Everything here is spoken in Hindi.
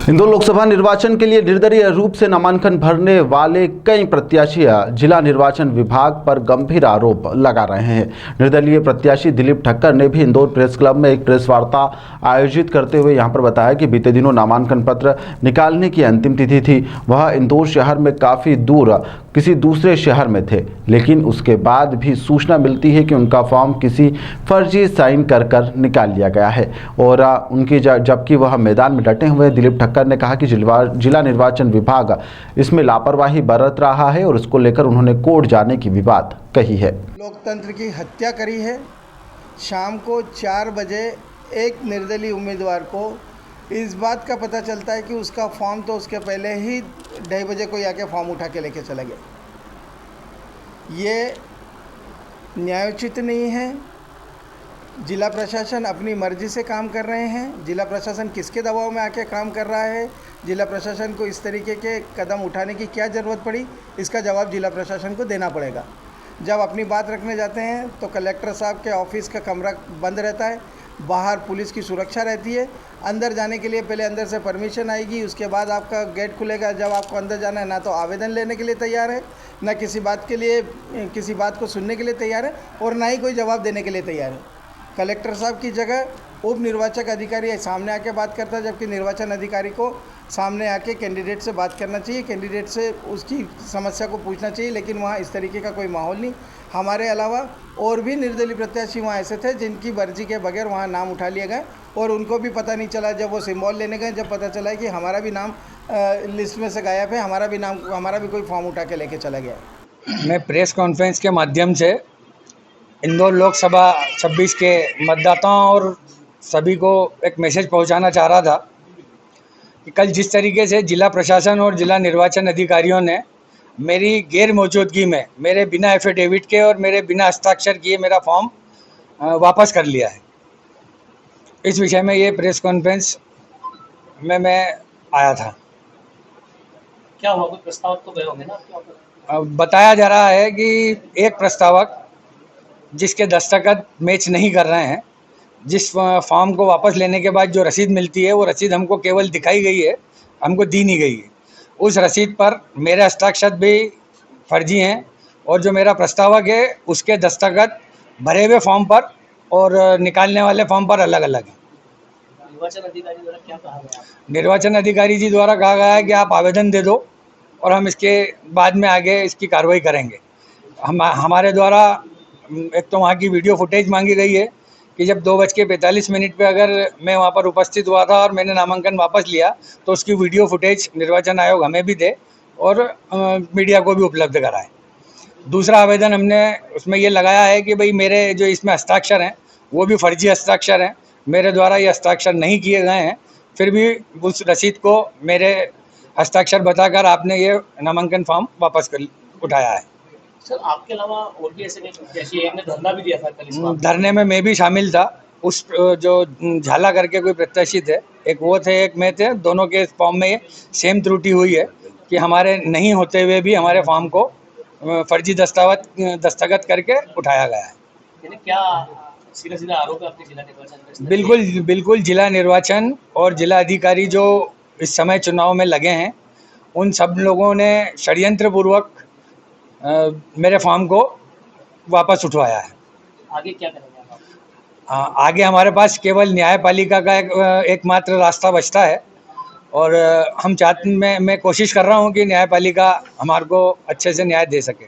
इंदौर लोकसभा निर्वाचन के लिए निर्दलीय रूप से नामांकन भरने वाले कई प्रत्याशी जिला निर्वाचन विभाग पर गंभीर आरोप लगा रहे हैं। निर्दलीय प्रत्याशी दिलीप ठक्कर ने भी इंदौर प्रेस क्लब में एक प्रेस वार्ता आयोजित करते हुए यहां पर बताया कि बीते दिनों नामांकन पत्र निकालने की अंतिम तिथि थी। वह इंदौर शहर में काफ़ी दूर किसी दूसरे शहर में थे, लेकिन उसके बाद भी सूचना मिलती है कि उनका फॉर्म किसी फर्जी साइन कर निकाल लिया गया है और उनकी जबकि वह मैदान में डटे हुए। दिलीप ठक्कर ने कहा कि जिला निर्वाचन विभाग इसमें लापरवाही बरत रहा है और इसको लेकर उन्होंने कोर्ट जाने की भी बात कही है। लोकतंत्र की हत्या करी है। शाम को 4 बजे एक निर्दलीय उम्मीदवार को इस बात का पता चलता है कि उसका फॉर्म तो उसके पहले ही 2:30 बजे कोई आके फॉर्म उठा के लेके चला गया। ये न्यायोचित नहीं है। जिला प्रशासन अपनी मर्जी से काम कर रहे हैं। जिला प्रशासन किसके दबाव में आके काम कर रहा है, जिला प्रशासन को इस तरीके के कदम उठाने की क्या ज़रूरत पड़ी, इसका जवाब जिला प्रशासन को देना पड़ेगा। जब अपनी बात रखने जाते हैं तो कलेक्टर साहब के ऑफिस का कमरा बंद रहता है, बाहर पुलिस की सुरक्षा रहती है। अंदर जाने के लिए पहले अंदर से परमिशन आएगी, उसके बाद आपका गेट खुलेगा। जब आपको अंदर जाना है, ना तो आवेदन लेने के लिए तैयार है, ना किसी बात को सुनने के लिए तैयार है और ना ही कोई जवाब देने के लिए तैयार है। कलेक्टर साहब की जगह उप निर्वाचक अधिकारी सामने आके बात करता है, जबकि निर्वाचन अधिकारी को सामने आके कैंडिडेट से बात करना चाहिए, कैंडिडेट से उसकी समस्या को पूछना चाहिए। लेकिन वहाँ इस तरीके का कोई माहौल नहीं। हमारे अलावा और भी निर्दलीय प्रत्याशी वहाँ ऐसे थे जिनकी मर्जी के बगैर वहाँ नाम उठा लिए गए और उनको भी पता नहीं चला। जब वो सिंबल लेने गए, जब पता चला कि हमारा भी नाम लिस्ट में से गायब है, हमारा भी कोई फॉर्म उठा के लेके चला गया। मैं प्रेस कॉन्फ्रेंस के माध्यम से इंदौर लोकसभा 26 के मतदाताओं और सभी को एक मैसेज पहुंचाना चाह रहा था कि कल जिस तरीके से जिला प्रशासन और जिला निर्वाचन अधिकारियों ने मेरी गैर मौजूदगी में मेरे बिना एफिडेविट के और मेरे बिना हस्ताक्षर किए मेरा फॉर्म वापस कर लिया है, इस विषय में ये प्रेस कॉन्फ्रेंस में मैं आया था। क्या हुआ, कुछ प्रस्तावक तो गए होंगे ना? बताया जा रहा है कि एक प्रस्तावक जिसके दस्तखत मैच नहीं कर रहे हैं, जिस फॉर्म को वापस लेने के बाद जो रसीद मिलती है वो रसीद हमको केवल दिखाई गई है, हमको दी नहीं गई है। उस रसीद पर मेरे हस्ताक्षर भी फर्जी हैं और जो मेरा प्रस्तावक है उसके दस्तखत भरे हुए फॉर्म पर और निकालने वाले फॉर्म पर अलग अलग हैं। निर्वाचन अधिकारी द्वारा क्या कहा गया? निर्वाचन अधिकारी जी द्वारा कहा गया है कि आप आवेदन दे दो और हम इसके बाद में आगे इसकी कार्रवाई करेंगे। हमारे द्वारा एक तो वहाँ की वीडियो फुटेज मांगी गई है कि जब 2:45 पे अगर मैं वहाँ पर उपस्थित हुआ था और मैंने नामांकन वापस लिया तो उसकी वीडियो फुटेज निर्वाचन आयोग हमें भी दे और मीडिया को भी उपलब्ध कराए। दूसरा आवेदन हमने उसमें ये लगाया है कि भाई मेरे जो इसमें हस्ताक्षर हैं वो भी फर्जी हस्ताक्षर हैं, मेरे द्वारा ये हस्ताक्षर नहीं किए गए हैं, फिर भी उस रसीद को मेरे हस्ताक्षर बताकर आपने ये नामांकन फॉर्म वापस उठाया है। सर, आपके अलावा और भी ऐसे प्रत्याशी एक ने धरना भी दिया था कल इस बात? धरने में मैं भी शामिल था। उस जो झाला करके कोई प्रत्याशी थे, एक वो थे एक मैं थे, दोनों के फॉर्म में सेम त्रुटि हुई है कि हमारे नहीं होते हुए भी हमारे फॉर्म को फर्जी दस्तखत करके उठाया गया है। यानी क्या सीधा आरोप है आपके जिला निर्वाचन? बिल्कुल जिला निर्वाचन और जिला अधिकारी जो इस समय चुनाव में लगे हैं उन सब लोगों ने षड्यंत्र पूर्वक मेरे फॉर्म को वापस उठवाया है। आगे क्या करेंगे आप? आगे हमारे पास केवल न्यायपालिका का एकमात्र रास्ता बचता है और हम मैं कोशिश कर रहा हूं कि न्यायपालिका हमारे को अच्छे से न्याय दे सके।